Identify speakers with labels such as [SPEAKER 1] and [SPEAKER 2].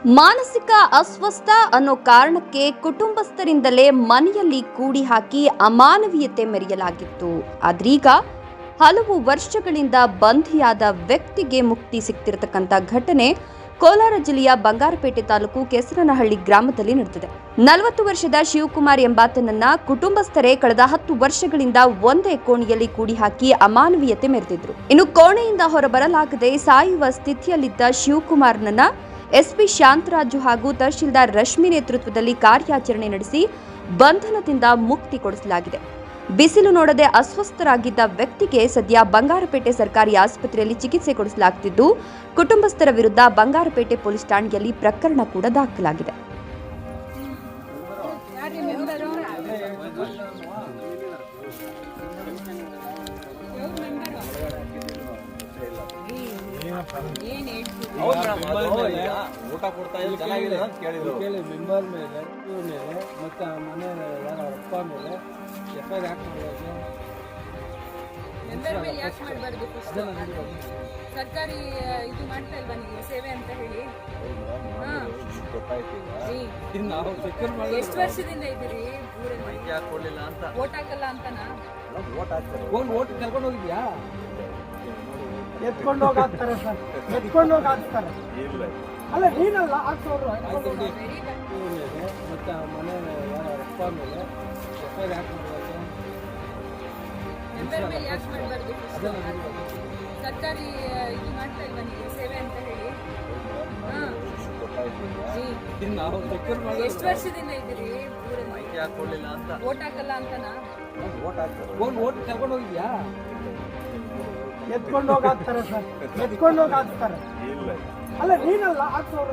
[SPEAKER 1] ಮಾನಸಿಕ ಅಸ್ವಸ್ಥ ಅನ್ನೋ ಕಾರಣಕ್ಕೆ ಕುಟುಂಬಸ್ಥರಿಂದಲೇ ಮನೆಯಲ್ಲಿ ಕೂಡಿ ಹಾಕಿ ಅಮಾನವೀಯತೆ ಮೆರೆಯಲಾಗಿತ್ತು. ಆದ್ರೀಗ ಹಲವು ವರ್ಷಗಳಿಂದ ಬಂಧಿಯಾದ ವ್ಯಕ್ತಿಗೆ ಮುಕ್ತಿ ಸಿಗ್ತಿರತಕ್ಕಂಥ ಘಟನೆ ಕೋಲಾರ ಜಿಲ್ಲೆಯ ಬಂಗಾರಪೇಟೆ ತಾಲೂಕು ಕೆಸರನಹಳ್ಳಿ ಗ್ರಾಮದಲ್ಲಿ ನಡೆದಿದೆ. 40 ವರ್ಷದ ಶಿವಕುಮಾರ್ ಎಂಬಾತನನ್ನ ಕುಟುಂಬಸ್ಥರೇ ಕಳೆದ 10 ವರ್ಷಗಳಿಂದ ಒಂದೇ ಕೋಣೆಯಲ್ಲಿ ಕೂಡಿ ಹಾಕಿ ಅಮಾನವೀಯತೆ ಮೆರೆದಿದ್ರು. ಇನ್ನು ಕೋಣೆಯಿಂದ ಹೊರಬರಲಾಗದೆ ಸಾಯುವ ಸ್ಥಿತಿಯಲ್ಲಿದ್ದ ಶಿವಕುಮಾರ್ನನ್ನ ಎಸ್ಪಿ ಶಾಂತರಾಜು ಹಾಗೂ ತಹಶೀಲ್ದಾರ್ ರಶ್ಮಿ ನೇತೃತ್ವದಲ್ಲಿ ಕಾರ್ಯಾಚರಣೆ ನಡೆಸಿ ಬಂಧನದಿಂದ ಮುಕ್ತಿ ಕೊಡಿಸಲಾಗಿದೆ. ಬಿಸಿಲು ನೋಡದೆ ಅಸ್ವಸ್ಥರಾಗಿದ್ದ ವ್ಯಕ್ತಿಗೆ ಸದ್ಯ ಬಂಗಾರಪೇಟೆ ಸರ್ಕಾರಿ ಆಸ್ಪತ್ರೆಯಲ್ಲಿ ಚಿಕಿತ್ಸೆ ಕೊಡಿಸಲಾಗುತ್ತಿದ್ದು, ಕುಟುಂಬಸ್ಥರ ವಿರುದ್ಧ ಬಂಗಾರಪೇಟೆ ಪೊಲೀಸ್ ಠಾಣೆಯಲ್ಲಿ ಪ್ರಕರಣ ಕೂಡ ದಾಖಲಾಗಿದೆ.
[SPEAKER 2] ಊಟ ಕೊಡ್ತಾ ಇದ್ರು ಚೆನ್ನಾಗಿದೆ ಅಂತ ಕೇಳಿದ್ರು.
[SPEAKER 3] ಮೆಂಬರ್ ಮೇಲೆ ಮತ್ತೆ ಮನೆ ಯಾರ ಅಪ್ಪ ಮೇಲೆ ಎಫ್ಐಆರ್
[SPEAKER 4] ಯಾಕೆ ಮಾಡಬಾರ್ದು? ಸರ್ಕಾರಿ ಇದು ಮಾಡ್ತಾ ಇಲ್ವಾ ನೀವು ಸೇವೆ ಅಂತ ಹೇಳಿ? ಎಷ್ಟು ವರ್ಷದಿಂದ ಇದ್ದೀರಿ ಊರಲ್ಲಿ? ವೋಟ್ ಹಾಕಲ್ಲ ಅಂತನಾ?
[SPEAKER 3] ಓಟ್ ಕರ್ಕೊಂಡು ಹೋಗಿದ್ಯಾ? ಎತ್ಕೊಂಡು ಹೋಗಿ ಹಾಕ್ತಾರೆ ಸರ್, ಎತ್ಕೊಂಡು ಹೋಗಿ ಹಾಕ್ತಾರೆ. ಅಲ್ಲ ನೀನಲ್ಲ ಹಾಕ್ಸೋರು. ಮತ್ತೆ ಮನೆ ಯಾರ ಅಪ್ಪ ಮೇಲೆ ಎಫ್ಐಆರ್
[SPEAKER 4] ಯಾಕೆ ಮಾಡಬಾರ್ದು? ಸರ್ಕಾರಿ ಇದು ಮಾಡ್ತಾ ಇಲ್ವಾ ನೀವು ಸೇವೆ ಅಂತ ಹೇಳಿ? ಎಷ್ಟು ವರ್ಷದಿಂದ ಇದ್ದೀರಿ ಊರಲ್ಲಿ? ವೋಟ್ ಹಾಕಲ್ಲ ಅಂತನಾ?
[SPEAKER 3] ಓಟ್ ಕರ್ಕೊಂಡು ಹೋಗಿದ್ಯಾ? ಎತ್ಕೊಂಡು ಹೋಗಿ ಹಾಕ್ತಾರೆ ಸರ್, ಎತ್ಕೊಂಡು ಹೋಗಿ ಹಾಕ್ತಾರೆ. ಅಲ್ಲ ನೀನಲ್ಲ ಹಾಕ್ಸೋರು.